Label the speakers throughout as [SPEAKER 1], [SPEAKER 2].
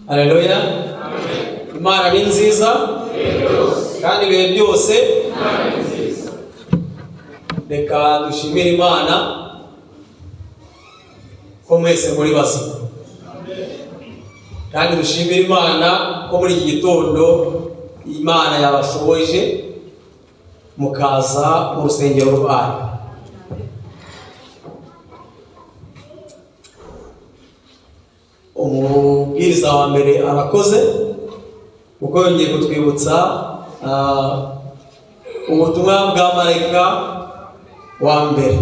[SPEAKER 1] Haleluya. Imana ni nziza kandi ibihe byose reka dushimire Imana ko mwese muri bazima, kandi dushimire Imana ko muri iki gitondo Imana yabashoboje mukaza mu rusengero rwayo. Umubwiriza wa mbere arakoze kuko yongeye kutwibutsa ubutumwa bwa marayika wa mbere.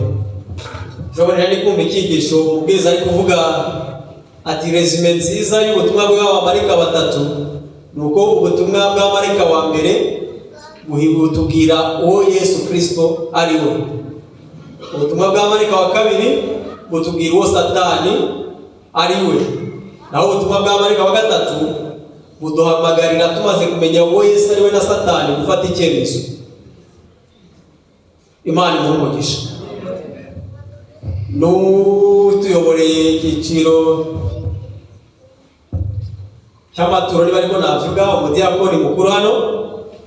[SPEAKER 1] Jobone nari kumva icyigisho umubwiriza ari kuvuga ati resume nziza y'ubutumwa bw'abamarayika batatu nuko ubutumwa bwa marayika wa mbere butubwira uwo Yesu Kristo ari we. Ubutumwa bwa marayika wa kabiri butubwira uwo Satani ari we. Naho ubutumwa bwa marayika wa gatatu buduhamagarira tumaze kumenya uwo Yesu ari we na Satani gufata icyemezo. Imana imuhe umugisha. Tuyoboreye icyiciro cy'amaturo niba ariko navuga, umudiyakoni mukuru hano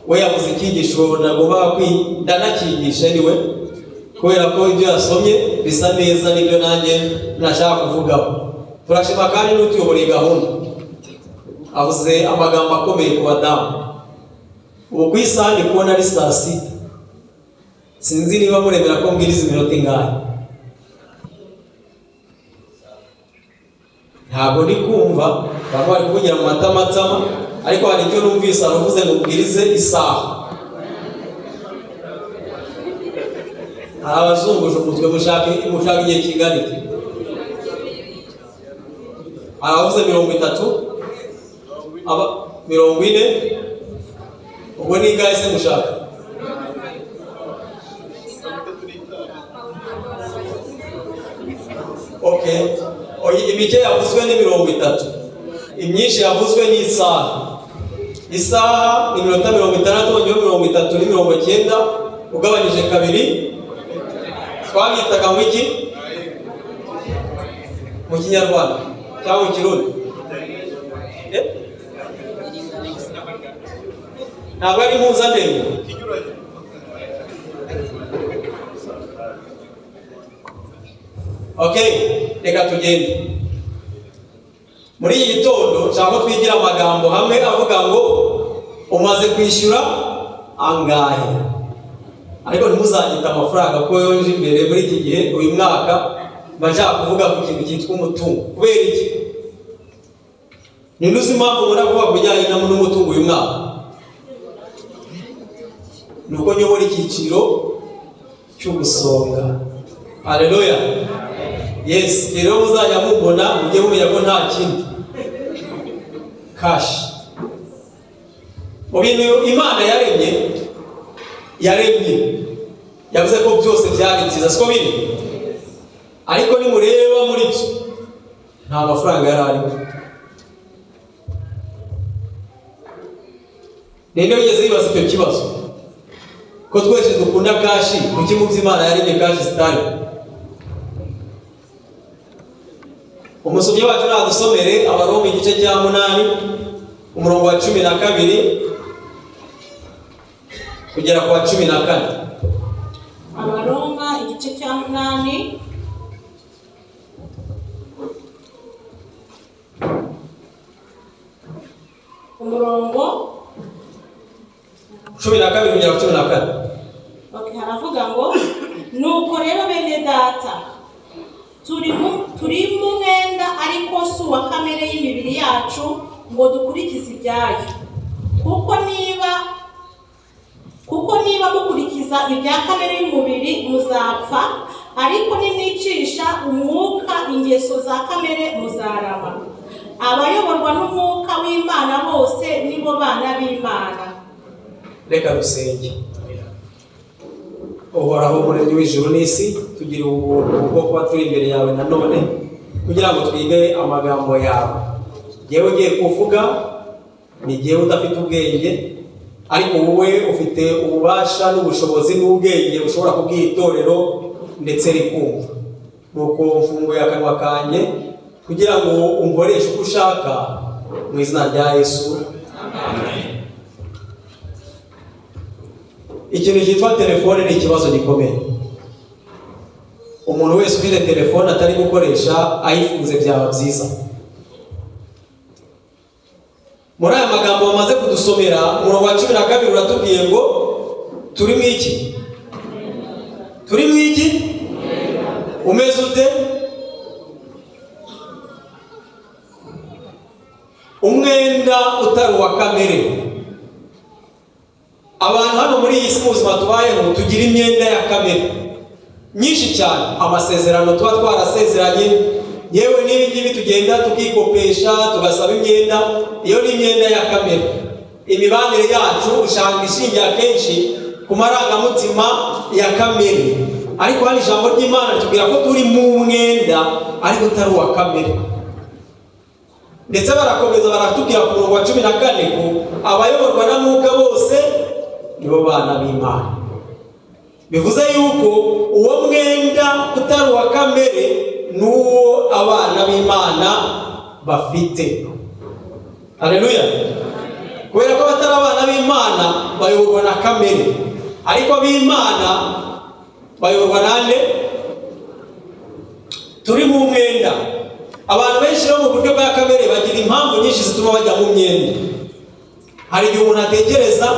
[SPEAKER 1] we yavuze icyigisho nagomba ndanakigisha niwe, kubera ko ibyo yasomye bisa neza n'ibyo nanjye nashaka kuvugaho. Turashima kandi n'utuyoboreye gahunda avuze amagambo akomeye ku badamu. Ubu ku isaha ndi kubona ari saa sita, sinzi niba muremera ko mbwiriza iminota ingahe. Ntabwo ndi kumva, baba bari kuvugira mu matama, ariko hari icyo numvise aravuze ngo mbwirize isaha. Hari abazunguje umutwe mushaka igihe kingana. Aravuze 30, 40, ubwo ni ingahe se mushaka? Okay. Imike yavuzwe ni 30, imyinshi yavuzwe ni isaha. Isaha ni minota 60, wongera 30 ni 90, ugabanyije kabiri twabitaga mu iki mu Kinyarwanda cyangwa mu Kirundi? Ntabwo ari mpuzandengo. Okay, reka tugende. Muri iyi gitondo cyangwa twigira amagambo hamwe avuga ngo umaze kwishyura angahe. Ariko ntimuzanyita amafaranga ko yonje imbere muri iki gihe uyu mwaka bashaka kuvuga ku kintu cyitwa umutungo. Kubera iki? Ni nuzi impamvu ubona kuvuga kujyanye n'umutungo uyu mwaka. Nuko nyobora icyiciro cy'ugusonga. Haleluya. Yes, rero muzajya mubona mujye mumenya ko nta kindi cash. Mu bintu Imana yaremye yavuze ko byose byari byiza, siko biri. Ariko nimureba muri byo nta mafaranga yari arimo. Ninde wigeze yibaza icyo kibazo? Ko twese dukunda cash, kuki mu by'Imana yaremye cash zitari? Umusomyi wacu nadusomere Abaroma igice cya 8 umurongo wa 12 kugera ku wa 14.
[SPEAKER 2] Abaroma igice cya 8 umurongo
[SPEAKER 1] 12 kugera ku 14.
[SPEAKER 2] Okay, haravuga ngo nuko rero bene data turi mu mwenda ariko si uwa kamere y'imibiri yacu ngo dukurikize ibyayo, kuko niba mukurikiza ibya kamere y'umubiri muzapfa, ariko nimwicisha umwuka ingeso za kamere muzarama. Abayoborwa n'umwuka w'Imana bose nibo bana b'Imana.
[SPEAKER 1] Reka dusenge. Uhoraho Muremyi w'ijuru n'isi, tugira ubuntu bwo kuba turi imbere yawe nanone kugira ngo twige amagambo yawe. Yewe ugiye kuvuga ni jyewe udafite ubwenge, ariko wowe ufite ububasha n'ubushobozi n'ubwenge bushobora kubwira itorero ndetse rikumva. Nuko mfunguye akanwa kanjye kugira ngo unkoreshe uko ushaka mu izina rya Yesu.
[SPEAKER 2] Amen.
[SPEAKER 1] Ikintu cyitwa telefone ni ikibazo gikomeye. Umuntu wese ufite telefone atari gukoresha ayifunze byaba byiza. Muri aya magambo bamaze kudusomera, umurongo wa 12 uratubwiye ngo turi mu iki? Turi mu iki? Umeze ute? Umwenda utari wa kamere. Abantu hano muri iyi si muzima tubayeho tugira imyenda ya kamere nyinshi cyane. Amasezerano tuba twarasezeranye, yewe n'ibingibi tugenda tukikopesha tugasaba imyenda, iyo ni imyenda ya kamere. Imibanire yacu usanga ishingiye akenshi ku marangamutima ya kamere, ariko hano ijambo ry'Imana ritubwira ko turi mu mwenda ariko utari uwa kamere. Ndetse barakomeza baratubwira ku murongo wa 14 ko abayoborwa na Mwuka bose nibo bana b'Imana. Bivuze yuko uwo mwenda utari uwa kamere n'uwo abana b'Imana bafite. Haleluya. Kubera ko batari abana b'Imana bayoborwa na kamere, ariko ab'Imana bayoborwa nande? Turi mu mwenda. Abantu benshi bo mu buryo bwa kamere bagira impamvu nyinshi zituma bajya mu myenda. Hari igihe umuntu atekereza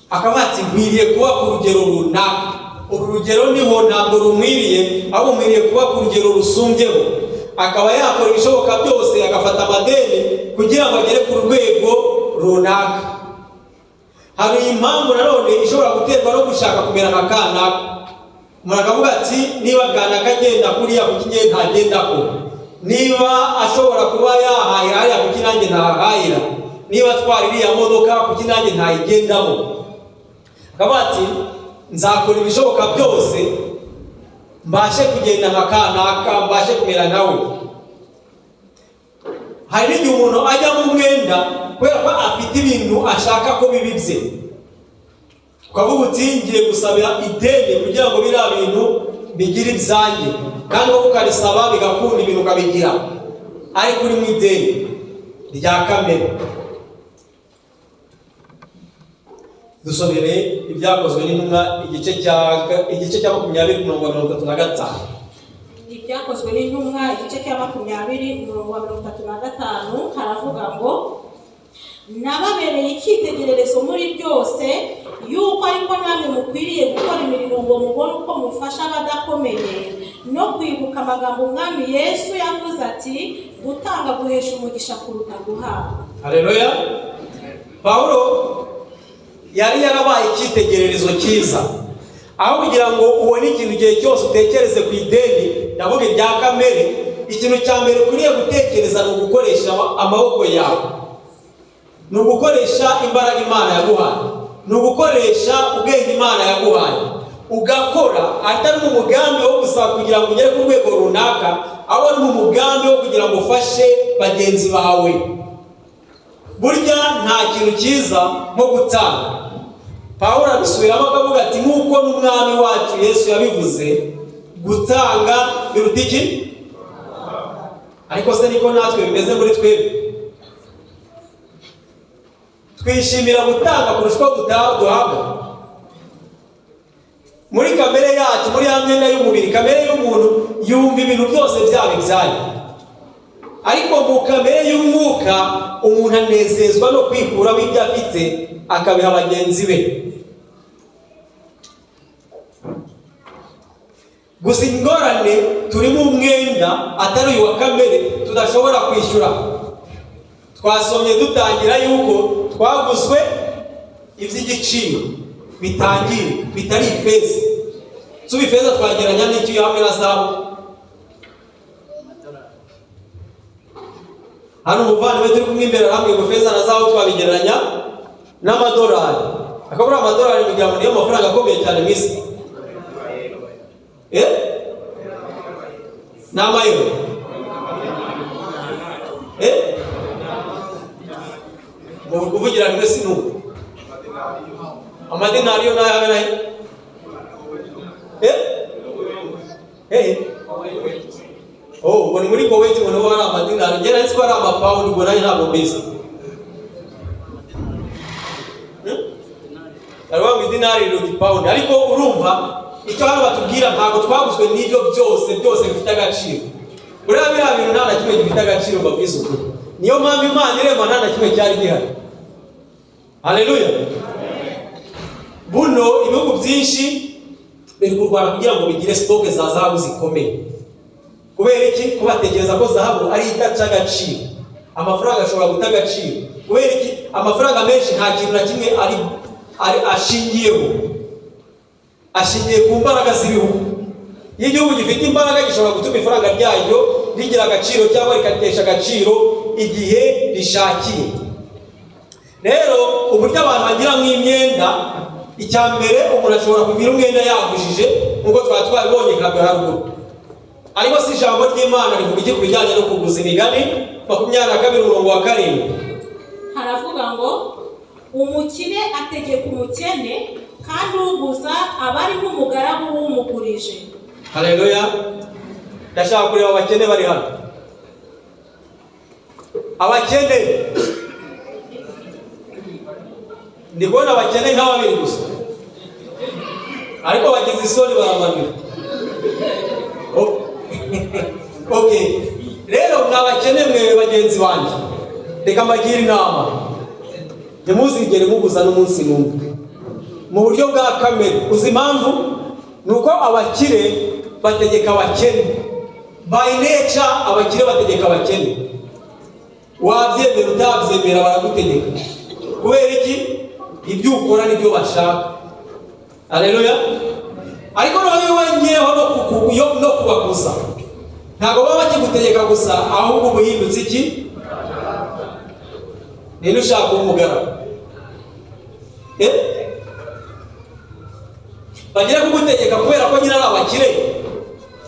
[SPEAKER 1] akaba ati nkwiriye kuba ku rugero runaka. Uru rugero niho ntabwo rumwiriye, ahubwo mwiriye kuba ku rugero rusumbyeho. Akaba yakora ibishoboka byose, agafata amadeni kugira ngo agere ku rwego runaka. Hari impamvu nanone ishobora guterwa no gushaka kumera nka kanaka. Umuntu akavuga ati niba kanaka agenda kuriya kuki njye ntagendako, niba ashobora kuba yahahira hariya kuki nanjye ntahahahira, niba atwara iriya modoka kuki nanjye ntayigendamo. Akavuga ati nzakora ibishoboka byose mbashe kugenda nka kanaka, mbashe kumera nkawe. Hari n'igihe umuntu ajya mu mwenda kubera ko afite ibintu ashaka ko bibi bye. Ukavuga uti ngiye gusabira ideni kugira ngo biriya bintu bigire ibyanjye, kandi ko ukarisaba bigakunda ibintu ukabigira, ariko uri mu ideni rya kamere. Dusomere ibyakozwe n'intumwa igice cya 20 umurongo wa 35.
[SPEAKER 2] Ibyakozwe n'intumwa igice cya 20 umurongo wa 35 haravuga ngo nababereye icyitegererezo muri byose, yuko ariko namwe mukwiriye gukora imirimo ngo mubone uko mufasha abadakomeye, no kwibuka amagambo umwami Yesu yavuze ati gutanga guhesha umugisha kuruta guhabwa.
[SPEAKER 1] Haleluya. Paulo yari yarabaye icyitegererezo cyiza, aho kugira ngo ubone ikintu igihe cyose utekereze ku ideni ndavuga ibya kamere, ikintu cya mbere ukwiye gutekereza ni ugukoresha amaboko yawe, ni ugukoresha imbaraga Imana yaguhaye, ni ugukoresha ubwenge Imana yaguhaye, ugakora atari mu mugambi wo gusaba kugira ngo ugere ku rwego runaka, ahubwo ni mu mugambi wo kugira ngo ufashe bagenzi bawe. Burya nta kintu cyiza nko gutanga. Pawulo abisubiramo akavuga ati nk'uko n'umwami wacu Yesu yabivuze, gutanga biruta iki? Ariko se niko natwe bimeze muri twebwe? Twishimira gutanga kurusha uko duhabwa. Muri kamere yacu, muri ya myenda y'umubiri, kamere y'umuntu yumva ibintu byose byaba ibyayo. Ariko mu kamere y'umwuka umuntu anezezwa no kwikuraho ibyo afite akabiha bagenzi be. Gusa ingorane turi mu mwenda atari uyu wa kamere tudashobora kwishyura. Twasomye dutangira yuko twaguzwe iby'igiciro bitangire bitari ifeza. Subi ifeza twageranya n'icyo hamwe na zahabu. Hano umuvandimwe turi kumwe imbere hamwe ngo feza na zahabu twabigereranya n'amadolari. Akabura amadolari kugira ngo niyo mafaranga akomeye cyane mu isi. N'amayero. Mu kuvugira ngo si nuko. Amadinari yo nayo habe nayo. ngo ni muri Kuwait ngo niho hari amadinari, ngera nzi ko hari amapawundi, ngo nayo ntabwo mbizi. Aravuga ngo idinari iruta ipawundi, ariko urumva icyo hano batubwira ntabwo twaguzwe n'ibyo byose bifite agaciro. Buriya biriya bintu nta na kimwe gifite agaciro babwiza ukuri. Niyo mpamvu Imana irema nta na kimwe cyari gihari. Haleluya. Buno ibihugu byinshi biri kurwana kugira ngo bigire stoke za zahabu zikomeye. Kubera iki? Kubatekereza ko zahabu ari itaca agaciro, amafaranga ashobora guta agaciro. Kubera iki? Amafaranga menshi nta kintu na kimwe ari ashingiye ku mbaraga z'ibihugu. Iyo igihugu gifite imbaraga gishobora gutuma ifaranga ryayo rigira agaciro cyangwa rikatesha agaciro igihe rishakiye. Rero uburyo abantu bagira nk'imyenda, icya mbere umuntu ashobora kugira umwenda yagujije nk'uko twabibonye kabwe haruguru. Ariko si ijambo ry'Imana rivuga iki ku bijyanye no kuguza? Imigani 22:7
[SPEAKER 2] haravuga ngo umukire ategeka umukene, kandi uguza aba ari nk'umugaragu w'umugurije.
[SPEAKER 1] Haleluya. Ndashaka kureba abakene bari hano. Abakene ndibona abakene nk'ababiri gusa, ariko bagize isoni baramanira. Okay, rero mwabakene mwe bagenzi banjye, reka mbagire inama, ntimuzigere muguza n'umunsi n'umwe mu buryo bwa kamere. Uzi impamvu? Nuko abakire bategeka abakene. By nature abakire bategeka abakene. Wabyemera utabyemera baragutegeka. Kubera iki? Ibyo ukora nibyo bashaka. Haleluya. Ariko noneho wenyeho no kubaguza, ntabwo baba bakigutegeka gusa, ahubwo ubuhindutse iki? Ninde ushaka umugaragu? Bagira kugutegeka kubera ko nyine ari abakire,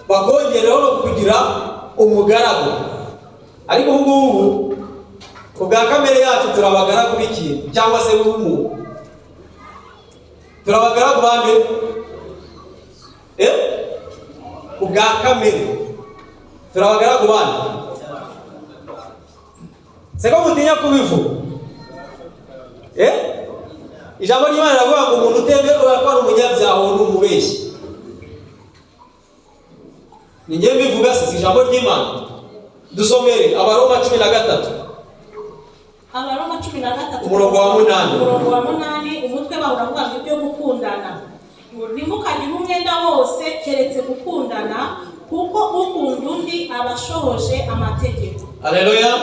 [SPEAKER 1] bakongereho no kugira umugaragu. Ariko ubu ngubu ubwa kamere yacu turabagaragu b'ikintu cyangwa se b'umuntu. Turabagaragu bande? Ubwa kamere turabagaragu bande? Seko mutinya kubivuga. Ijambo ry'Imana riravuga ngo umuntu utemera ko ari umunyabyaha ni umubeshyi. Ni njye mbivuga, si ijambo ry'Imana. Dusomere Abaroma 13.
[SPEAKER 2] Abaroma 13
[SPEAKER 1] umurongo wa
[SPEAKER 2] 8 umutwe bavuga ngo ibyo gukundana. Ntimukagire umwenda wose keretse gukundana, kuko ukunda undi aba ashohoje amategeko.
[SPEAKER 1] Haleluya.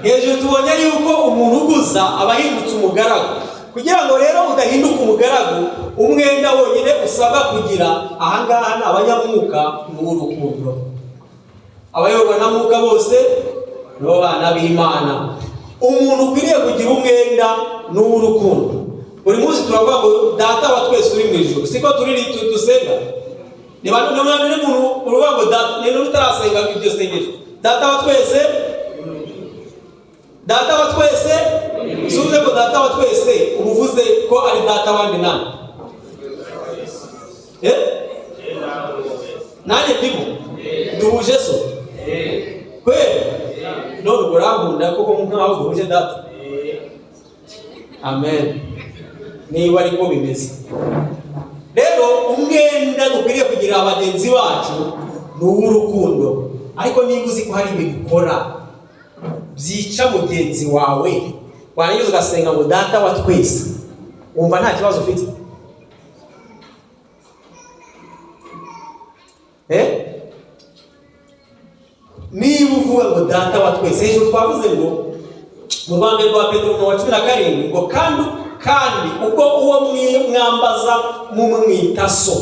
[SPEAKER 1] Hejuru tubonye yuko umuntu uguza aba ahindutse umugaragu. Kugira ngo rero udahinduka umugaragu, umwenda wonyine usabwa kugira ahangaha ni abanyamwuka n'urukundo. Abayoborwa na mwuka bose nibo bana b'Imana. Umuntu ukwiriye kugira umwenda n'urukundo. Buri munsi turavuga ngo data wa twese uri mu ijuru. Siko turi dusenga. Niba n'umwana n'umuntu uruvuga ngo data, nino utarasenga ibyo sengesho. Data wa twese, data wa twese, suze ko data wa twese ubuvuze ko ari data wandi nani? Nanjye ndimo duhuje so. Kweli none urambunda koko nkaho duhuje data. Amen. Niba ariko bimeze, rero umwenda dukwiriye kugira abagenzi bacu ni uw'urukundo. Ariko niba uzi ko hari ibintu ukora byica mugenzi wawe, warangiza ugasenga ngo data wa twese, wumva nta kibazo ufite? Niba uvuga ngo data wa twese, hejuru twavuze ngo mu Rwanda rwa Petero 17 ngo kandi uko uwo mwambaza mumwita so,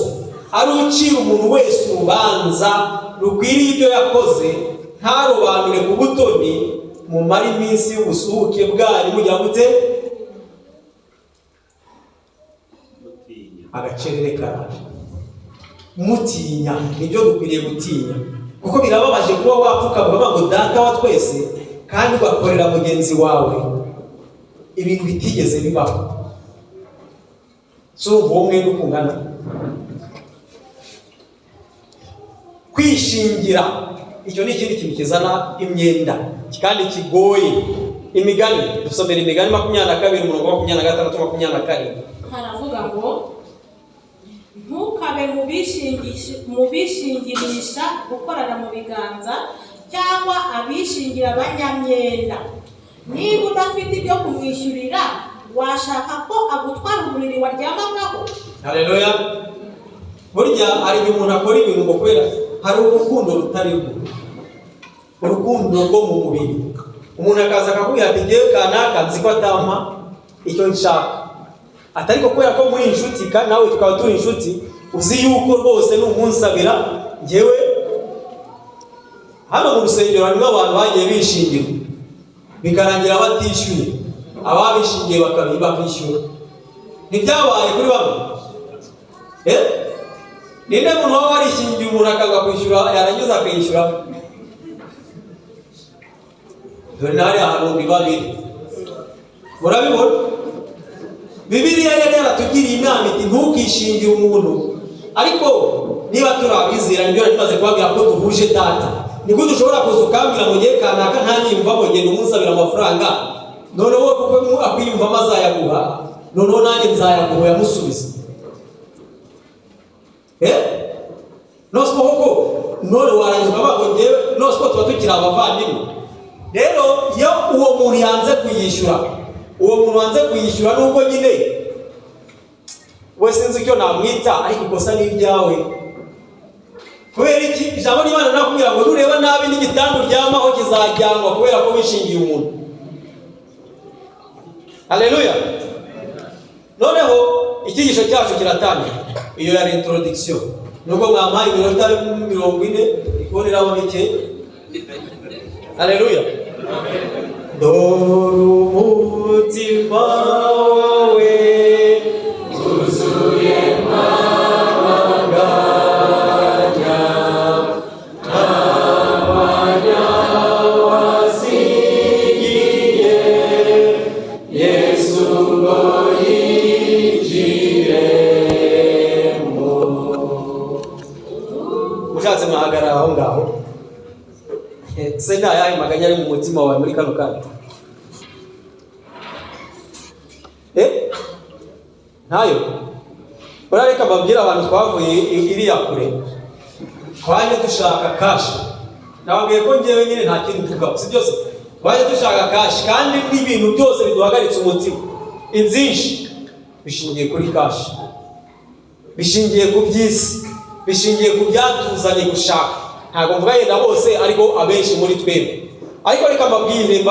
[SPEAKER 1] ari ucira umuntu wese urubanza rukwiriye ibyo yakoze, ntarobanure ku butoni, mumara iminsi y'ubusuhuke bwanyu mugira gute? Agacerere karaje. Mutinya, nibyo dukwiriye gutinya. Kuko birababaje kuba wapfuka bavuga ngo data wa twese, kandi ugakorera mugenzi wawe ibintu bitigeze bibaho. So ubumwe n'ukungana. Kwishingira icyo ni ikindi kintu kizana imyenda kandi kigoye. Imigani, dusomera Imigani 22:26-27.
[SPEAKER 2] Haravuga ngo ntukabe mu bishingirisha gukorana mu biganza cyangwa abishingira abanyamyenda. Niba udafite ibyo kumwishyurira, washaka ko agutwara uburiri waryamagaho? Haleluya. Burya hari igihe umuntu akora ibintu ngo kubera hari urukundo rutari rwo, urukundo rwo mu mubiri. Umuntu akaza akakubwira ati ngewe kanaka nzi ko atampa icyo nshaka, atari ko kubera ko muri inshuti kandi nawe tukaba turi inshuti, uzi yuko rwose n'umunsabira. Ngewe hano mu rusengero harimo abantu bagiye bishingira bikarangira batishyuye, ababishingiye bakishyura. Ntibyabaye kuri bamwe? Ninde muntu waba warishingiye umuntu akanga kwishyura yarangiza akishyura? Dore nari ahantu bibabiri. Murabibona? Bibiliya yari yaratugiriye inama iti ntukishingire umuntu, ariko niba turabizera nibyo ntimaze kubabwira ko duhuje data. Niko dushobora kuza ukambwira ngo ngiye kanaka ntanyiyumva ngo genda umunsabira amafaranga, noneho kuko akwiyumva amazayaguha, noneho nanjye nzayaguha yamusubiza. Nosiko koko none warangiza ukavuga ngo ngewe nosiko tuba tukiri abavandimwe. Rero iyo uwo muntu yanze kuyishyura, nubwo nyine we sinzi icyo namwita, ariko ikosa ni iryawe. Kubera iki? Ijambo ry'Imana nakubwira ngo nureba nabi n'igitanda uryamaho kizajyanwa kubera ko wishingiye umuntu. Haleluya. Noneho icyigisho cyacu kiratangira. Iyo yari introduction. Nubwo mwampaye iminota 40 ikoreraho bike. Haleluya. Umutima wawe uzuye amaganya, abanya wasigiye Yesu ngo yinjiremo. Ushatse mwahagarara aho ngaho. Se nta yahe maganya ari mu mutima wawe muri kano kanya? Ntayo. Urareka babwira abantu twavuye iriya kure, twaje dushaka kashi. Nababwiye ko ngewe nyine nta kintu mvuga, si byose twaje dushaka kashi, kandi n'ibintu byose biduhagaritse umutima inzinshi bishingiye kuri kashi, bishingiye ku by'isi, bishingiye ku byatuzanye gushaka. Ntabwo mvuga yenda bose, ariko abenshi muri twebwe. Ariko reka mbabwire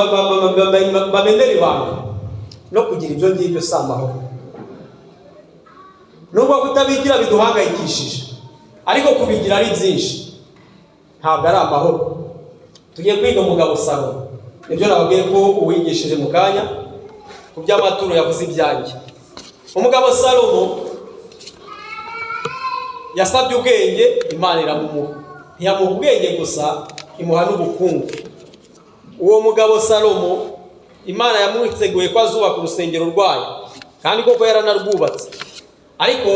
[SPEAKER 2] bamenere ibanga no kugira ibyo ngibyo si amahoro. Nubwo kutabigira biduhangayikishije, ariko kubigira ari byinshi ntabwo ari amahoro. Tugiye kwiga umugabo Salomo. Ibyo nababwiye ko uwigishije mu kanya ku by'amaturo yavuze ibyanjye. Umugabo Salomo yasabye ubwenge, Imana iramumuha. Ntiyamuha ubwenge gusa, imuha n'ubukungu. Uwo mugabo Salomo Imana yamwiteguye ko azubaka urusengero rwayo, kandi koko yaranarwubatse. Ariko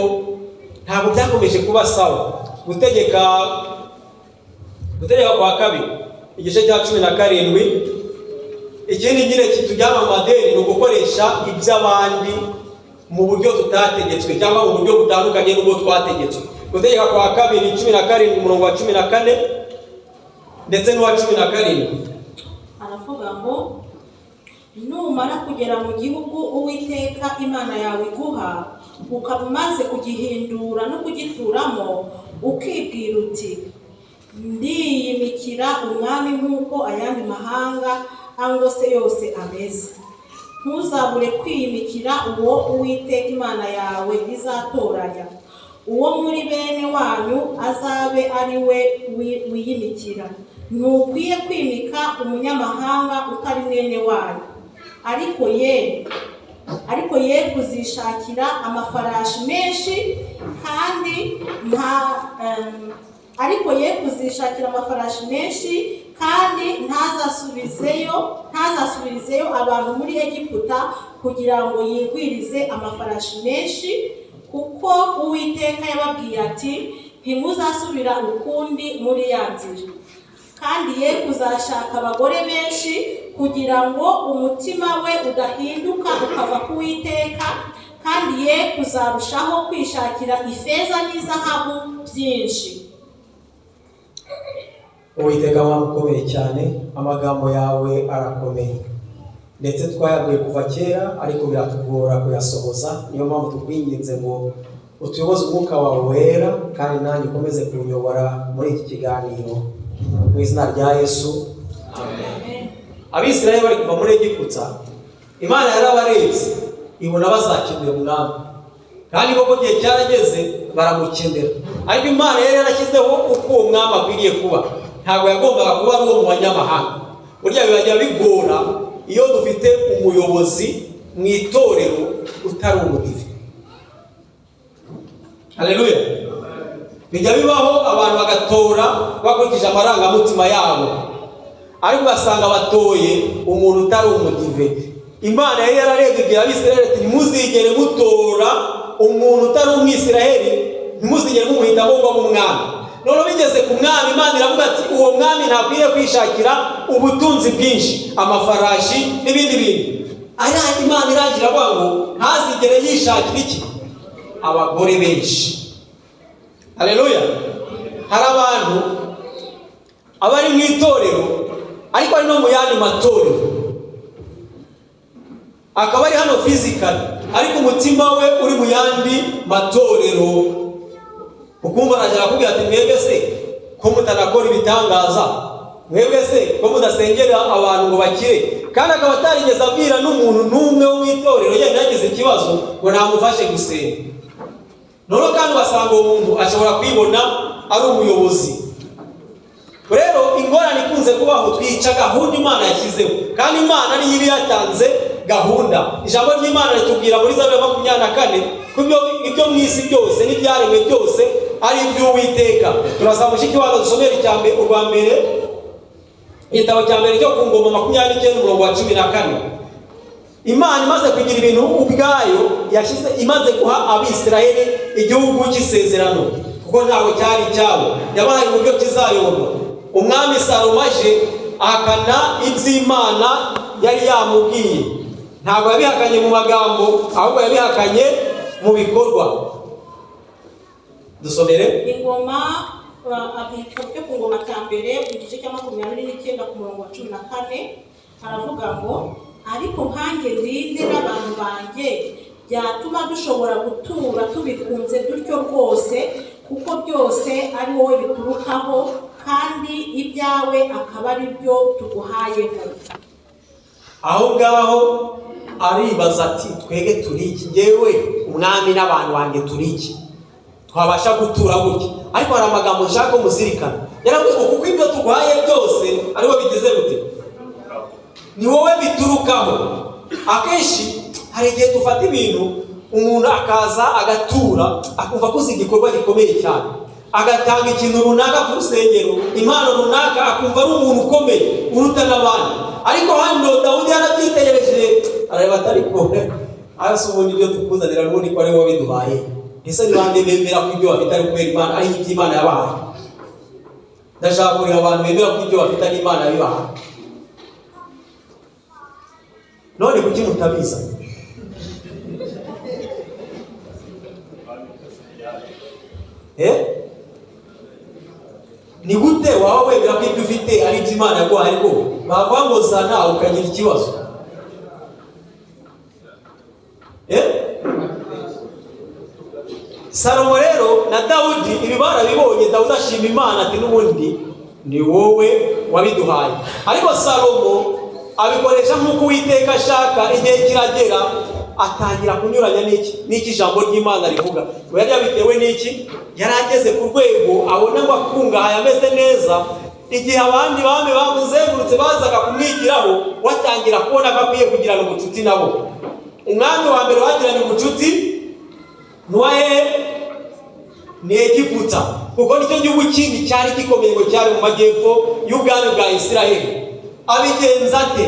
[SPEAKER 2] ntabwo byakomeje kuba sawa. Gutegeka kwa kabiri igice cya 17. Ikindi nyine kitujyana mu madeni ni ugukoresha iby'abandi mu buryo tutategetswe cyangwa mu buryo butandukanye n'ubwo twategetswe. Gutegeka kwa kabiri 17:14 ndetse n'uwa 17. Aravuga ngo numara kugera mu gihugu Uwiteka Imana yawe iguha, ukaba umaze kugihindura no kugituramo, ukibwira uti ndiyimikira umwami nk'uko ayandi mahanga angose yose ameze. Ntuzabure kwiyimikira uwo Uwiteka Imana yawe izatoranya, uwo muri bene wanyu azabe ari we wiyimikira. Ntukwiye kwimika umunyamahanga utari mwene wanyu, ariko ye kuzishakira amafarashi menshi kandi ntazasubirizeyo abantu muri Egiputa kugira ngo yigwirize amafarashi menshi, kuko Uwiteka yababwiye ati ntimuzasubira ukundi muri ya nzira. kandi ye kuzashaka abagore benshi kugira ngo umutima we udahinduka ukava ku Uwiteka, kandi ye kuzarushaho kwishakira ifeza n'izahabu byinshi.
[SPEAKER 1] Uwiteka Mana ukomeye cyane, amagambo yawe arakomeye ndetse twayaguye kuva kera ariko biratugora kuyasohoza. Niyo mpamvu tukwinginze ngo utuyoboze umwuka wawe wera, kandi nanjye ukomeze kunyobora muri iki kiganiro mu izina rya Yesu, amen. Abisirayeli bari kuva muri Egiputa, Imana yarabarebye ibona bazakenera umwami, kandi koko igihe cyarageze baramukenera, ariko Imana yari yarashyizeho uko uwo mwami akwiriye kuba. Ntabwo yagombaga kuba ari uwo mu banyamahanga. Burya bibajya bigora iyo dufite umuyobozi mu itorero utari umudive. Haleluya. Bijya bibaho abantu bagatora bakurikije amarangamutima yabo, ariko ugasanga batoye umuntu utari umudive. Imana yari yararebye ibwira Abisirayeli ati ntimuzigere mutora umuntu utari umwisiraheli, ntimuzigere mumuhitamo ngo abe umwami. None bigeze ku mwami, Imana iravuga ati uwo mwami ntakwiriye kwishakira ubutunzi bwinshi, amafarashi n'ibindi bintu. Imana irangira avuga ngo ntazigere yishakira iki? Abagore benshi. Haleluya. Hari abantu abari mu itorero ariko ari no mu yandi matorero, akaba ari hano physically ariko umutima we uri mu yandi matorero. Ukumva arajya akubwira ati mwebwe se ko mutanakora ibitangaza, mwebwe se ko mudasengera abantu ngo bakire, kandi akaba atarigeze abwira n'umuntu n'umwe wo mu itorero yenda yagize ikibazo ngo namufashe gusenga. None kandi ugasanga uwo muntu ashobora kwibona ari umuyobozi. Rero ingorane ikunze kubaho, twica gahunda Imana yashyizeho, kandi Imana niyo iba yatanze gahunda. Ijambo ry'Imana ritubwira muri Zaburi 24 ko ibyo mu isi byose n'ibyaremwe byose ari iby'Uwiteka. Turasaba mushiki wacu dusomera urwa mbere, igitabo cya mbere cyo ku Ngoma 29:14. Imana imaze kugira ibintu ubwayo yashyize, imaze guha Abisirayeli igihugu cy'isezerano, kuko ntawe cyari cyabo, yabahaye uburyo kizayoborwa. Umwami Salomo aje ahakana iby'Imana yari yamubwiye. Ntabwo yabihakanye mu magambo, ahubwo yabihakanye mu bikorwa. Dusomere
[SPEAKER 2] Ingoma abitwa ku Ngoma cya mbere igice cya 29 ku murongo wa 14. Haravuga ngo ariko nkanjye ndinde n'abantu banjye byatuma dushobora gutura tubikunze dutyo rwose, kuko byose ari wowe biturukaho, kandi ibyawe akaba ari byo tuguhayeho.
[SPEAKER 1] Aho ngaho aribaza ati twege turi iki? Yewe umwami n'abantu banjye turi iki? Twabasha gutura gutya? Ariko hari amagambo nshaka muzirikana. Yaravuze ngo kuko ibyo tuguhaye byose ari wowe bigize gute? Ni wowe biturukaho. Akenshi hari igihe dufata ibintu, umuntu akaza agatura akumva ko igikorwa gikomeye cyane, agatanga ikintu runaka ku rusengero, impano runaka, akumva ari umuntu ukomeye uruta n'abandi. Ariko hano Dawudi yarabyitegereje areba atari ko arasa ubundi ibyo tukuzanira n'ubundi ko ari wowe biduhaye. Ese ni bande bemera ko ibyo bafite ari kubera Imana, ari iby'Imana yabahaye? Ndashaka kureba abantu bemera ko ibyo bafite ari Imana yabibahaye. None kuki mutabiza? Ni gute waba wemera ko ibyo ufite ari iby'Imana yaguhaye, ariko bakwangozana ukagira ikibazo? Salomo rero na Dawudi ibi barabibonye. Dawudi ashima Imana ati n'ubundi ni wowe wabiduhaye. Ariko Salomo abikoresha nk'uko Uwiteka ashaka. Igihe kiragera atangira kunyuranya n'iki ijambo ry'Imana rivuga. Yari yabitewe n'iki? Yari ageze ku rwego abona ngo akungahaye ameze neza. Igihe abandi bami bamuzengurutse bazaga kumwigiraho, watangira kubona ko akwiye kugirana ubucuti nabo. Umwami wa mbere wagiranye ubucuti ni Egiputa, kuko nicyo gihugu kindi cyari gikomeye ngo cyari mu majyepfo y'ubwami bwa Isiraheli. Abigenza ate?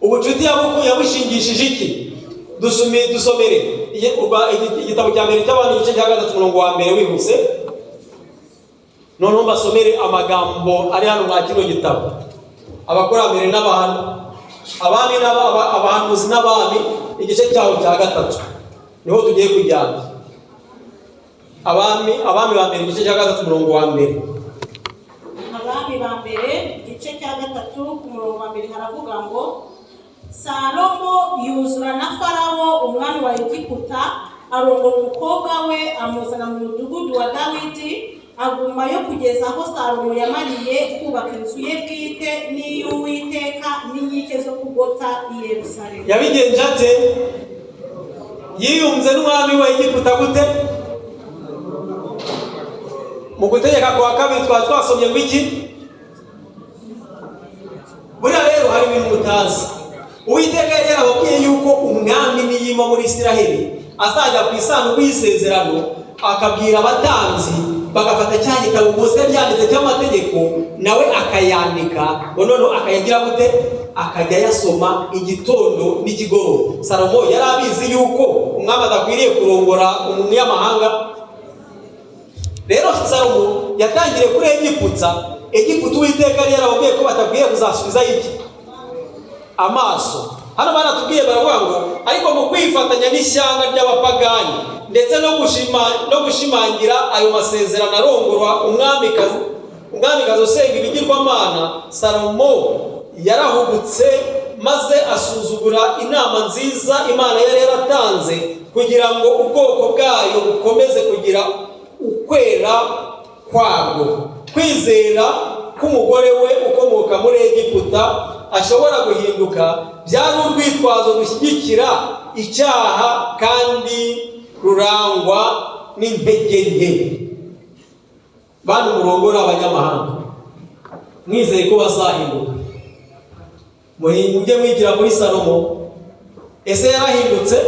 [SPEAKER 1] Ubucuti yabushingishije iki? Dusomere igitabo cya mbere cy'abantu igice cya 3 umurongo wa 1 wihuse. noneho mbasomere amagambo ari hano mwa kino gitabo. Abakurambere abahanuzi n'abami, igice cyaho cya 3 niho tugiye kujyana. Abami ba mbere, igice cya 3 umurongo wa mbere.
[SPEAKER 2] Abami ba mbere igice cya 3 ku murongo wa mbere haravuga ngo Salomo yuzura na Farawo umwami wa Egiputa, arongora umukobwa we amuzana mu mudugudu wa Dawidi, agumayo kugeza aho Salomo yamariye kubaka inzu ye bwite n'iy'Uwiteka n'inkike zo kugota i Yerusalemu.
[SPEAKER 1] Yabigenje ate? Yiyunze n'umwami wa Egiputa gute? Mu Gutegeka kwa 2 twasomye ngo iki? Buriya rero hari ibintu mutazi. Uwiteka yarababwiye yuko umwami niyima muri Isiraheli azajya ku isanduku y'isezerano, akabwira abatanzi bagafata cya gitabo Mose byanditse cy'amategeko, nawe akayandika, noneho akayagira gute? Akajya yasoma igitondo n'ikigoroba. Salomo yari abizi yuko umwami adakwiriye kurongora umunyamahanga. Rero Salomo yatangiriye kuri Egiputa. Uwiteka yari yarababwiye ko batakwiye kuzasubiza iki? Amaso. Hano baratubwiye baravuga ngo ariko mu kwifatanya n'ishyanga ry'abapagani ndetse no gushimangira ayo masezerano arongorwa umwamikazi usenga ibigirwamana, Salomo yarahubutse maze asuzugura inama nziza Imana yari yaratanze kugira ngo ubwoko bwayo bukomeze kugira ukwera kwabwo. Kwizera k'umugore we ukomoka muri Egiputa ashobora guhinduka byari urwitwazo rushyigikira icyaha kandi rurangwa n'intege nke. Bantu murongora abanyamahanga, mwizeye ko bazahinduka. Mujye mwigira muri Salomo. Ese yarahindutse?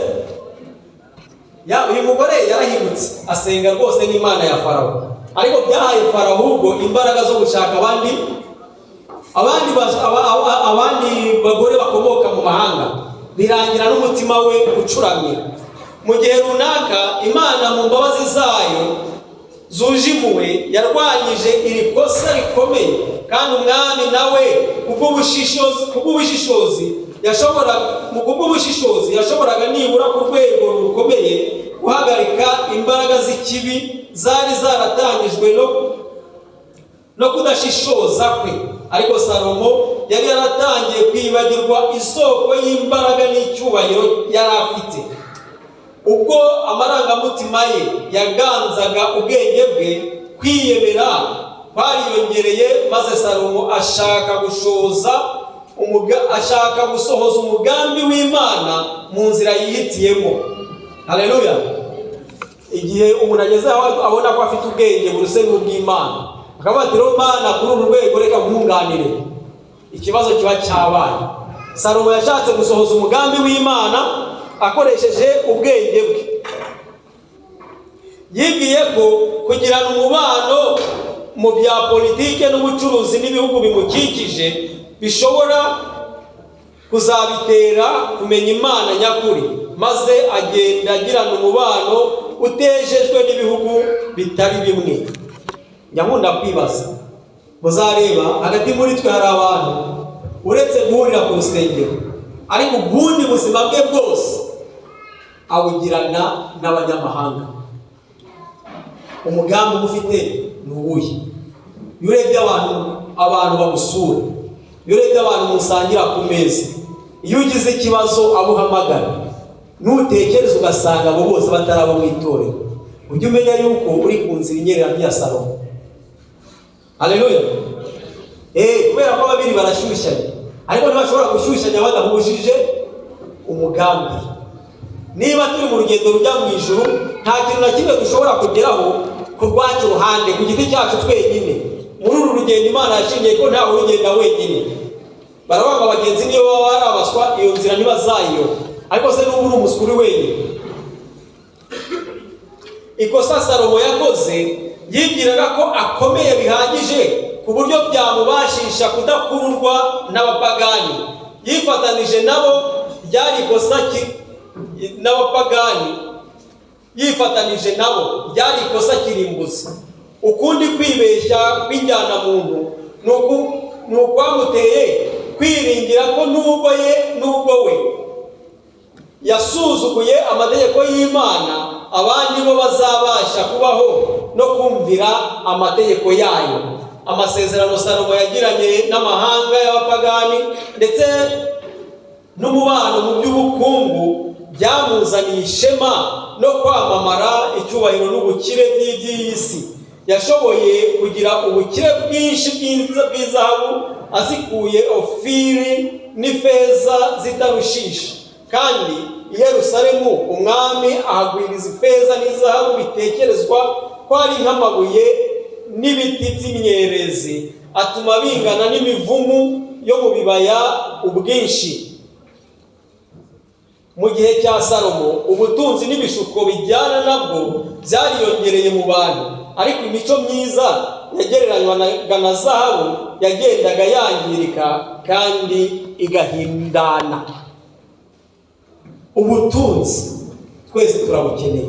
[SPEAKER 1] Uyu mugore yarahindutse, asenga rwose n'Imana ya Farawo, ariko byahaye Farawo ahubwo imbaraga zo gushaka abandi bagore bakomoka mu mahanga, birangira n'umutima we ucuramye. Mu gihe runaka Imana mu mbabazi zayo zuje impuhwe yarwanyije iri kosa rikomeye, kandi umwami nawe kubw'ubushishozi yashoboraga nibura ku rwego rukomeye guhagarika imbaraga z'ikibi zari zaratangijwe no kudashishoza kwe. Ariko Salomo yari yaratangiye kwibagirwa isoko y'imbaraga n'icyubahiro yari afite. Ubwo amarangamutima ye yaganzaga ubwenge bwe, kwiyemera bariyongereye, maze Salomo ashaka gusohoza umugambi w'Imana mu nzira yihitiyemo. Haleluya! Igihe umuntu ageze aho abona ko afite ubwenge buruse n'ubw'Imana, akavuga ati rero Mana kuri uru rwego reka nkunganire, ikibazo kiba cyabaye. Salomo yashatse gusohoza umugambi w'Imana akoresheje ubwenge bwe. Yibwiye ko kugirana umubano mu bya politike n'ubucuruzi n'ibihugu bimukikije bishobora kuzabitera kumenya Imana nyakuri, maze agenda agirana umubano utejejwe n'ibihugu bitari bimwe. Nyakunda kwibaza, muzareba hagati muri twe hari abantu uretse guhurira ku rusengero, ariko ubundi buzima bwe bwose abugirana n'abanyamahanga. Umugambi ufite ni uwuhe? Iyo urebye abantu bagusura, iyo urebye abantu musangira ku meza, iyo ugize ikibazo abo uhamagara, nutekereza ugasanga abo bose batari abo mu itorero, ujye umenya yuko uri ku nzira inyerera nk'iya Salomo. Haleluya! Kubera ko babiri barashyushyanya, ariko ntibashobora gushyushyanya badahujije umugambi. Niba turi mu rugendo rujya mu ijuru, nta kintu na kimwe dushobora kugeraho ku rwacu ruhande, ku giti cyacu twenyine. Muri uru rugendo Imana yashingiye ko ntawe urugenda wenyine. Baravuga abagenzi niyo baba barabaswa, iyo nzira ntibazayiyoba. Ariko se n'ubu uri umuswa uri wenyine? Ikosa Salomo yakoze, yibwiraga ko akomeye bihagije ku buryo byamubashisha kudakururwa n'abapagani. Yifatanije nabo, ryari ikosa kirimbuzi. ukundi kwibeshya kw'injyana muntu ni ukwamuteye kwiringira ko nubwo we yasuzuguye amategeko y'Imana, abandi bo bazabasha kubaho no kumvira amategeko yayo. Amasezerano Salomo yagiranye n'amahanga y'abapagani ndetse n'umubano mu by'ubukungu byamuzaniye ishema no kwamamara icyubahiro n'ubukire by'iyi si. Yashoboye kugira ubukire bwinshi bw'izahabu azikuye Ofiri n'ifeza zitarushisha, kandi i Yerusalemu umwami ahagwiriza ifeza n'izahabu bitekerezwa ko ari nk'amabuye n'ibiti by'imyerezi, atuma bingana n'imivumu yo mu bibaya ubwinshi. Mu gihe cya Salomo ubutunzi n'ibishuko bijyana nabwo byariyongereye mu bantu, ariko imico myiza yagereranywaga na zahabu yagendaga yangirika kandi igahindana. Ubutunzi twese turabukeneye,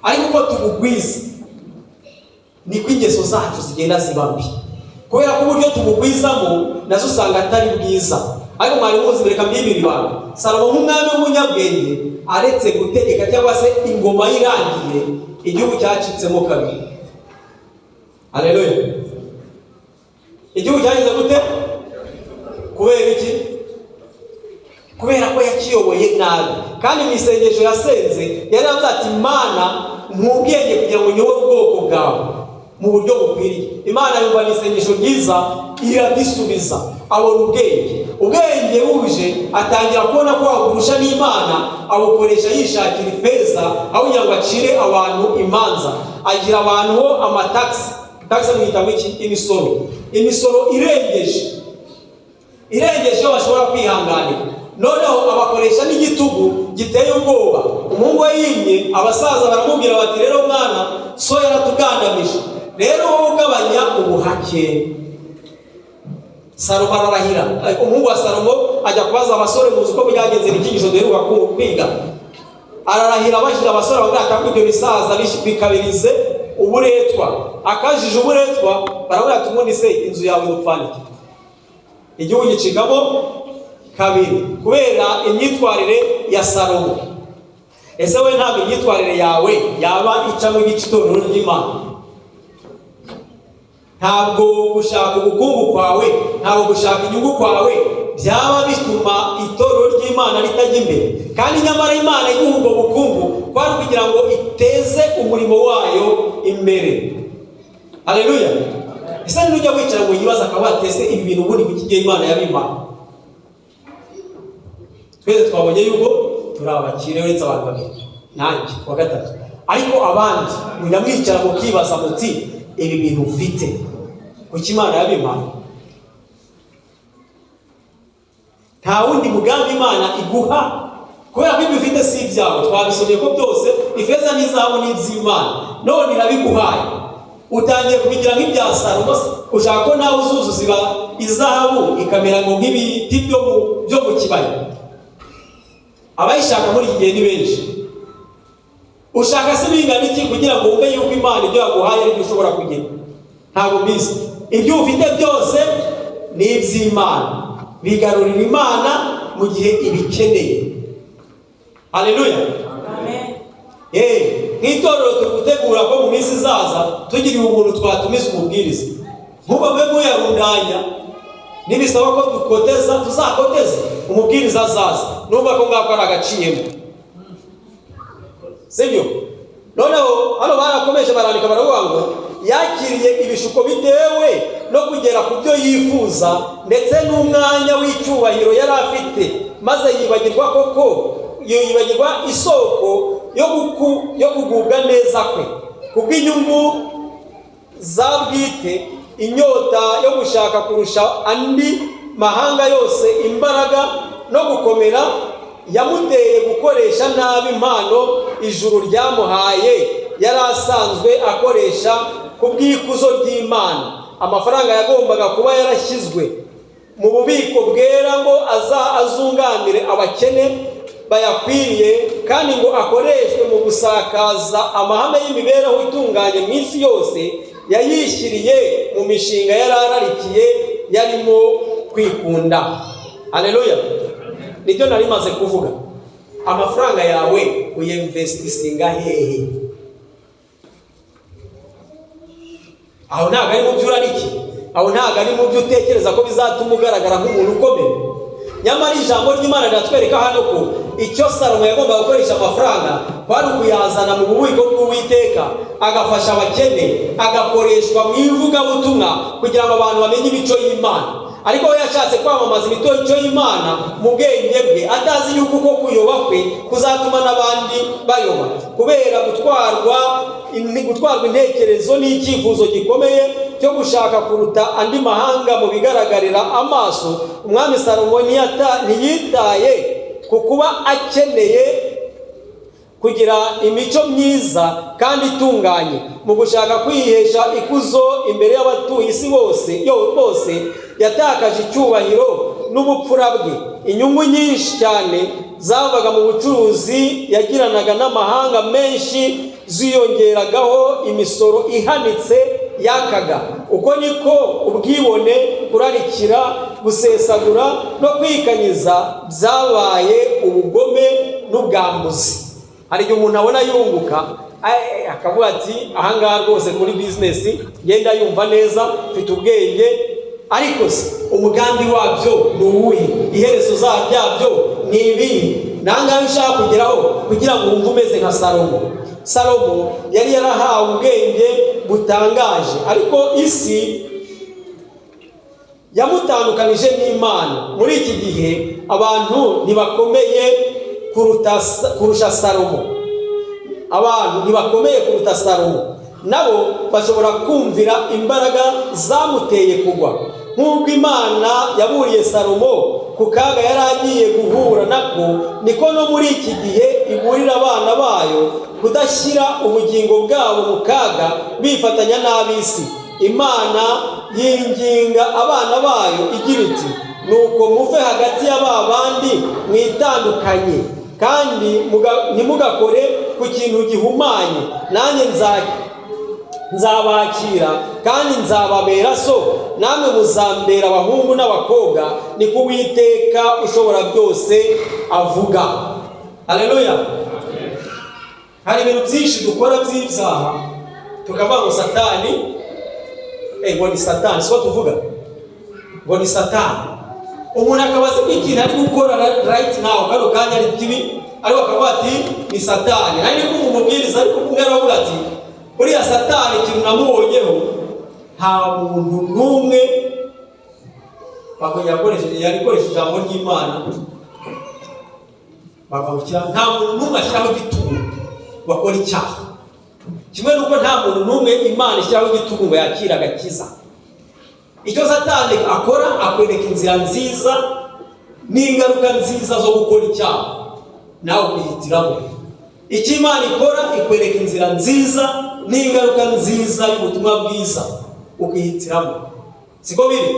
[SPEAKER 1] ariko uko tubugwiza niko ingeso zacu zigenda ziba mbi, kubera ko uburyo tubugwizamo nazo usanga atari bwiza. Ariko mwari muzi, reka mbibiri bantu, Salomo nk'umwami w'umunyabwenge aretse gutegeka cyangwa se ingoma irangiye, igihugu cyacitsemo kabiri. Haleluya! Igihugu cyagize gute? Kubera iki? Kubera ko yakiyoboye nabi. Kandi mu isengesho yasenze yari avuze ati, Imana nk'ubwenge kugira ngo nyobore ubwoko bwawe mu buryo bukwiriye. Imana yumva isengesho ryiza irabisubiza, abona ubwenge buje, atangira kubona ko wagurusha n'Imana, abukoresha yishakira ifeza aho kugira ngo acire abantu imanza. Agira abantu ho amatagisi mu gitabo imisoro irengeje bashobora kwihanganira. Noneho abakoresha n'igitugu giteye ubwoba. Umuhungu we yimye, abasaza baramubwira bati, rero mwana, so yaratugandamije, rero wowe ugabanya ubuhake. Salomo ararahira. Umuhungu wa Salomo ajya kubaza abasore, muzi uko byagenze n'icyigisho duheruka kwiga. Ararahira abashira abasore bavuga ati, ibyo bisaza bikabirize uburetwa. Akajije uburetwa, baravuga ati, ubundi se inzu yawe dupfanike? Igihugu gicikamo kabiri kubera imyitwarire ya Salomo. Ese we ntabwo imyitwarire yawe yaba icamo ibice itorero ry'Imana? Ntabwo gushaka ubukungu kwawe, ntabwo gushaka inyungu kwawe byaba bituma itorero ry'Imana ritajya imbere? Kandi nyamara Imana iguha ubwo bukungu kwari kugira ngo iteze umurimo wayo imbere. Haleluya! Ese nujya wicara ngo yibaza akaba watese ibi bintu ubundi ku kigiye Imana yabimana? Twese twabonye yuko turi abakire uretse abantu babiri, nanjye wa gatatu. Ariko abandi munyamwicara mukibaza muti, ibi bintu ufite kuki Imana yabimana? Nta wundi mugambi Imana iguha, kubera ko ibyo ufite si ibyawe. Twabisomye ko byose ifeza n'izahabu ni iby'Imana, none irabiguhaye. Utangiye kubigira nk'ibya Salomo, ushaka ko nawe uzuzuza izahabu ikamera ngo nk'ibiti byo mu kibaya. Abayishaka muri iki gihe ni benshi. Ushaka se bingana iki kugira ngo wumve yuko Imana ibyo yaguhaye ari byo ushobora kugira? Ntabwo mbizi. Ibyo ufite byose ni iby'Imana, bigarurira Imana mu gihe ibikeneye. Haleluya! Amen. Nk'itorero tugutegura ko mu minsi izaza tugiriye umuntu twatumiza umubwiriza. Nk'ubu mwe muyarundanya, nibisaba ko dukoteza tuzakoteza, umubwiriza azaza numva ko ngako ari agaciyemo. Sibyo? Noneho hano barakomeje barandika baravuga ngo yakiriye ibishuko bitewe no kugera ku byo yifuza ndetse n'umwanya w'icyubahiro yari afite, maze yibagirwa isoko yo kugubwa neza kwe kubw'inyungu za bwite, inyota yo gushaka kurusha andi mahanga yose imbaraga no gukomera yamuteye gukoresha nabi impano ijuru ryamuhaye yari asanzwe akoresha ku bw'ikuzo ry'Imana. Amafaranga yagombaga kuba yarashyizwe mu bubiko bwera ngo azunganire abakene bayakwiriye, kandi ngo akoreshwe mu gusakaza amahame y'imibereho itunganye mu isi yose, yayishyiriye mu mishinga yarararikiye yarimo kwikunda. Haleluya. Nibyo nari maze kuvuga. Amafaranga yawe uyinvestinga hehe? Aho ntago ari mu byo urariki, aho ntago ari mu byo utekereza ko bizatuma ugaragara nk'umuntu ukomeye. Nyamara ijambo ry'Imana riratwereka hano ko icyo Salomo yagomba gukoresha amafaranga kwari ukuyazana mu bubiko bw'Uwiteka, agafasha abakene, agakoreshwa mu ivugabutumwa kugira ngo abantu bamenye imico y'Imana. Ariko we yashatse kwamamaza imico y'Imana mu bwenge bwe, atazi yuko uko kuyoba kwe kuzatuma n'abandi bayoba. Kubera gutwarwa intekerezo n'icyifuzo gikomeye cyo gushaka kuruta andi mahanga mu bigaragarira amaso, umwami Salomo ntiyitaye ku kuba akeneye kugira imico myiza kandi itunganye. Mu gushaka kwihesha ikuzo imbere y'abatuye isi bose yatakaje icyubahiro n'ubupfura bwe. Inyungu nyinshi cyane zavaga mu bucuruzi yagiranaga n'amahanga menshi ziyongeragaho imisoro ihanitse yakaga. Uko niko ubwibone, kurarikira, gusesagura no kwikanyiza byabaye ubugome n'ubwambuzi. Hari igihe umuntu abona yunguka akavuga ati ahangaha rwose muri bizinesi ngenda yumva neza, mfite ubwenge, ariko se umugambi wabyo ni uwuhe? Iherezo ryabyo ni ibihe? Nangahe ushaka kugeraho kugira ngo wumve umeze nka Salomo? Salomo yari yarahawe ubwenge butangaje, ariko isi yamutandukanije n'Imana. Muri iki gihe abantu ntibakomeye kurusha Salomo. Abantu ntibakomeye kuruta Salomo. Nabo bashobora kumvira imbaraga zamuteye kugwa. Nk'uko Imana yaburiye Salomo ku kaga yari agiye guhura nako, niko no muri iki gihe iburira abana bayo kudashyira ubugingo bwabo mu kaga bifatanya n'ab'isi. Imana yinginga abana bayo igira iti, nuko muve hagati ya ba bandi mwitandukanye, kandi ntimugakore ku kintu gihumanye. Nanjye nzabakira kandi nzababera so, namwe muzambera abahungu n'abakobwa, niko Uwiteka ushobora byose avuga. Haleluya. Hari ibintu byinshi dukora by'ibyaha tukavuga ngo Satani, ngo ni Satani, siko tuvuga ngo ni Satani. Umuntu akabaza ko ikintu ari gukora right now kano kanya ari kibi, ariko akavuga ati ni Satani. Ari ko umubwiriza ariko kumwe aravuga ati buriya Satani ikintu namubonyeho, nta muntu n'umwe yakoresheje ijambo ry'Imana bakabukira. Nta muntu n'umwe ashyiraho igitugu bakora icyaha, kimwe n'uko nta muntu n'umwe Imana ishyiraho igitugu ngo yakire agakiza. Icyo Satani akora, akwereka inzira nziza n'ingaruka nziza zo gukora icyaha, nawe ukihitiramo. Icyo Imana ikora, ikwereka inzira nziza n'ingaruka nziza y'ubutumwa bwiza, ukihitiramo. Siko biri?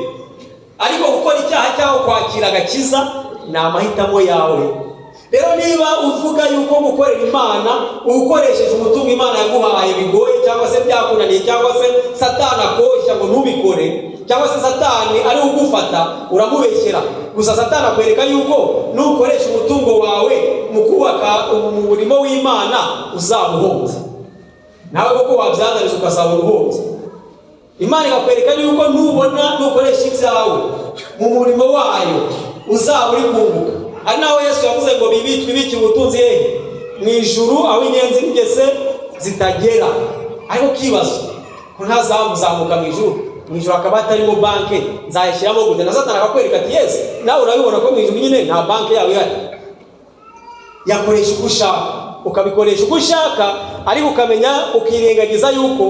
[SPEAKER 1] Ariko gukora icyaha cyangwa kwakira agakiza ni amahitamo yawe. Rero niba uvuga yuko gukorera Imana ukoresheje umutungo Imana yaguhaye bigoye, cyangwa se byakunaniye, cyangwa se Satani akoshya ngo ntubikore, cyangwa se Satani ari ugufata, uramubeshyera. Gusa Satani akwereka yuko nukoresha umutungo wawe mu kubaka umurimo w'Imana uzabuhombye. Nawe koko wabyandariza ukazabona ubuhombye. Imana ikakwereka yuko nukoresha ibyawe mu murimo wayo uzaba uri kunguka. Ari naho Yesu yavuze ngo bibike ubutunzi hehe? Mu ijuru, aho inyenzi n'ingese zitagera. Ariko kibazo ko ntazamuzamuka mu ijuru. Mu ijuru akaba atarimo banke nzayishyiramo gute? Na Satani akakwereka ati yes, nawe urabibona ko mu ijuru nyine nta banke yawe ihari. Yakoresha uko ushaka, ukabikoresha uko ushaka, ariko ukamenya ukirengagiza yuko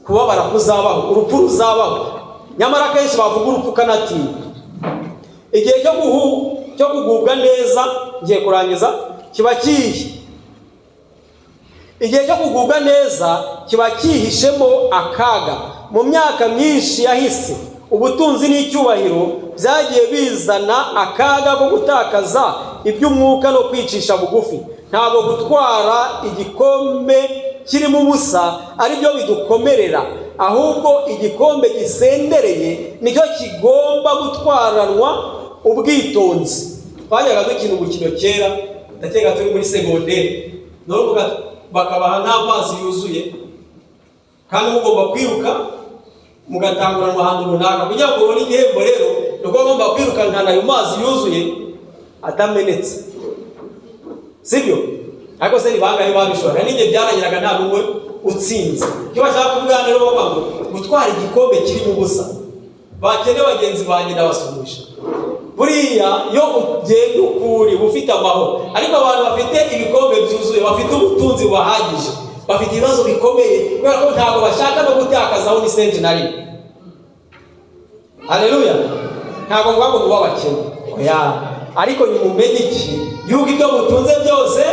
[SPEAKER 1] kubabara kuzabaho, urupfu ruzabaho. Nyamara kenshi bavuga urupfu kanatinya. Igihe cyo kugubwa neza, ngiye kurangiza, kiba kihi. Igihe cyo kugubwa neza kiba kihishemo akaga. Mu myaka myinshi yahise, ubutunzi n'icyubahiro byagiye bizana akaga ko gutakaza iby'umwuka no kwicisha bugufi. Ntabwo gutwara igikombe kirimo ubusa ari byo bidukomerera, ahubwo igikombe gisendereye nicyo kigomba gutwaranwa ubwitonzi. Twajyaga dukina umukino kera, ndakeka turi muri segonderi, none bakabaha n'amazi yuzuye kandi mugomba kwiruka mugatanguranwa ahantu runaka kugira ngo ubone igihembo. Rero nuko bagomba kwirukankana ayo mazi yuzuye atamenetse, sibyo? Ariko se ni bangahe babishobora? N'igihe byarangiraga nta n'umwe utsinze. Icyo bashaka kuvuga rero bavuga ngo gutwara igikombe kirimo ubusa. Bakene bagenzi banjye ndabasumisha, buriya iyo ugenda ukuri ufite amahoro, ariko abantu bafite ibikombe byuzuye, bafite ubutunzi bubahagije, bafite ibibazo bikomeye kubera ko ntabwo bashaka no gutakazaho ni senti na rimwe. Haleluya! Ntabwo mvuga ngo muba bakene, oya, ariko nimumenye iki, yuko ibyo mutunze byose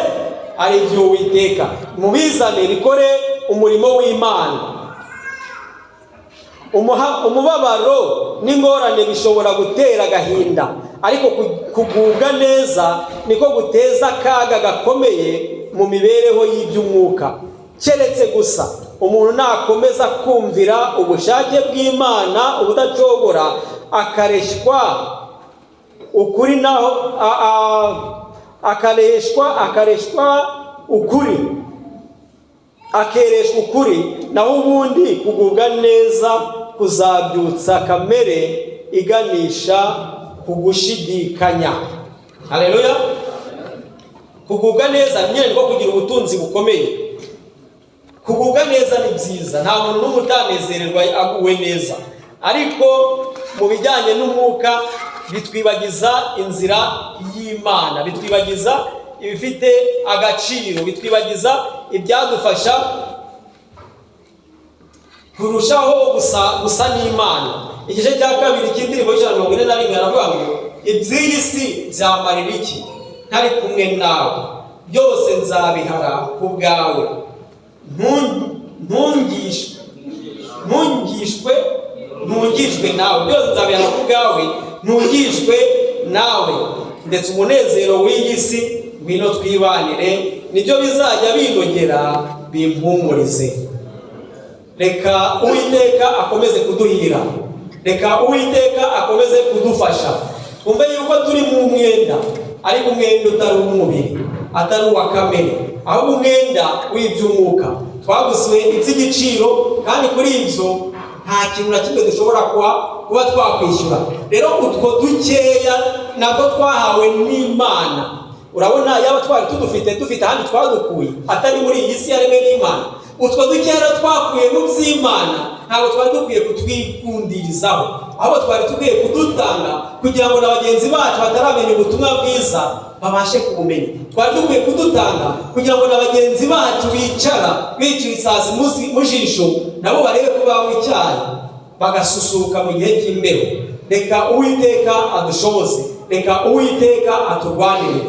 [SPEAKER 1] ari iby'Uwiteka. Mubizane bikore umurimo w'Imana. Umubabaro n'ingorane bishobora gutera agahinda, ariko kugubwa neza niko guteza akaga gakomeye mu mibereho y'iby'umwuka. Keretse gusa umuntu nakomeza kumvira ubushake bw'Imana ubudacogora, akareshwa ukuri naho akereshwa ukuri, naho ubundi kugubwa neza kuzabyutsa kamere iganisha ku gushidikanya. Haleluya! Kugubwa neza nyine niko kugira ubutunzi bukomeye. Kugubwa neza ni byiza, nta muntu n'umwe utanezererwa aguwe neza, ariko mu bijyanye n'umwuka bitwibagiza inzira y'Imana, bitwibagiza ibifite agaciro, bitwibagiza ibyadufasha kurushaho gusa n'Imana. Igice cya kabiri cy'indirimbo y'Ijana aravuga ngo iby'iyi si byamarira iki ntari kumwe nawe, byose nzabihara ku bwawe. Ntungishwe nawe, byose nzabihara ku bwawe, ntungishwe nawe. Ndetse umunezero w'iyi si ngwino twibanire, nibyo bizajya binogera bimpumurize. Reka Uwiteka akomeze kuduhira, reka Uwiteka akomeze kudufasha. Twumve yuko turi mu mwenda, ariko umwenda utari uw'umubiri, atari uwa kamere, ahubwo umwenda w'iby'umwuka. Twagusiwe iby'igiciro, kandi kuri ibyo nta kintu na kimwe dushobora kuba twakwishyura. Rero utwo dukeya nabwo twahawe n'Imana. Urabona yaba twari dufite ahandi twadukuye atari muri iyi si yaremwe n'Imana. Utwo dukeya twakuye mu by'Imana, ntabwo twari dukwiye kutwikundirizaho, ahubwo twari dukwiye kudutanga kugira ngo na bagenzi bacu bataramenya ubutumwa bwiza babashe kubumenya. Twari dukwiye kudutanga kugira ngo na bagenzi bacu bicaye isazi mu jisho nabo barebe ko banywa icyayi bagasusuruka mu gihe cy'imbeho. Reka Uwiteka adushoboze, reka Uwiteka aturwanire.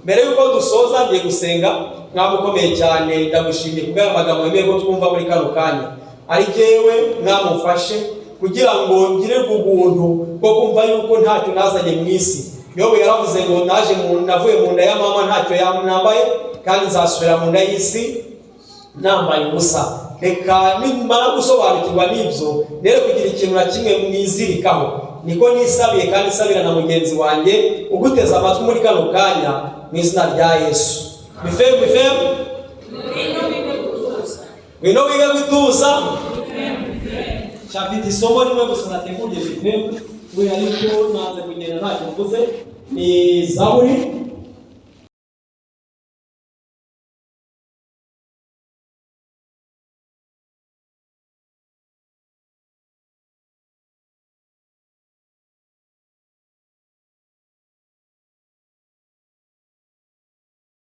[SPEAKER 1] Mbere yuko dusoza ngiye gusenga. Mwamukomeye cyane, ndagushimiye kubw'aya magambo yemeye ko twumva muri kano kanya. Ari jyewe mwamufashe kugira ngo ngirirwe ubuntu bwo kumva yuko ntacyo nazanye mu isi. Yobu yaravuze ngo navuye mu nda ya mama ntacyo nambaye, kandi nzasubira mu nda y'isi nambaye ubusa. Reka nimara gusobanukirwa n'ibyo, rero kugira ikintu na kimwe mwizirikaho. Niko nisabiye kandi nsabira na mugenzi wanjye uguteze amatwi muri kano kanya, mu izina rya Yesu. Bifemu wino wiga gutuza chapiti isomo rimwe gusa nateguye bifemu we ariko nanze kugenda ntacyo mvuze. Ni Zaburi